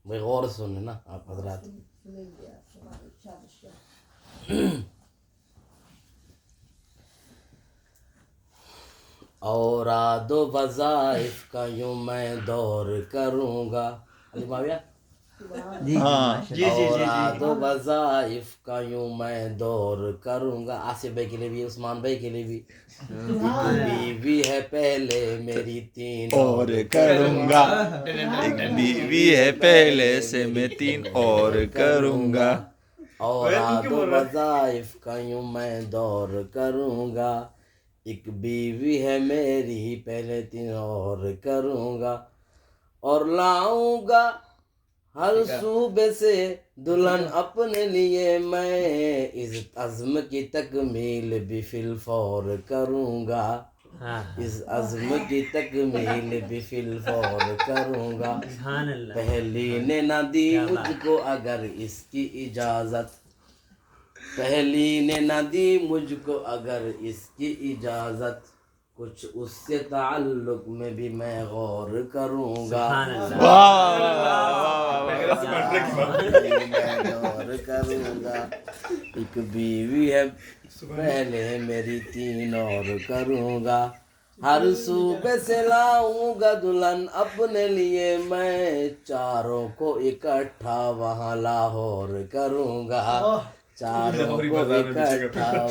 بھائی غور سے سنیں نا آپ حضرات. اوراد و وظائف کا یوں میں دور کروں گا. علی معاویہ اوراد و وظائف کا یوں میں دور کروں گا. آصف بھائی کے لیے بھی, عثمان بھائی کے لیے بھی. ایک بیوی ہے پہلے میری 3 اور کروں گا, ایک بیوی ہے پہلے سے میں 3 اور کروں گا. اوراد و وظائف کا یوں میں دور کروں گا. ایک بیوی ہے میری پہلے 3 اور کروں گا. اور لاؤں گا ہر صوبے سے دلہن اپنے لیے میں, اس عزم کی تکمیل بھی فی الفور کروں گا. اس عزم کی تکمیل بھی فی الفور کروں گا. پہلی نے نہ دی مجھ کو اگر اس کی اجازت, پہلی نے نہ دی مجھ کو اگر اس کی اجازت, کچھ اس سے تعلق میں بھی میں غور کروں گا. میں غور کروں گا. ایک بیوی ہے پہلے میری 3 اور کروں گا. ہر صوبے سے لاؤں گا دلہن اپنے لیے میں, چاروں کو اکٹھا وہاں لاہور کروں گا. چاروں کو اکٹھا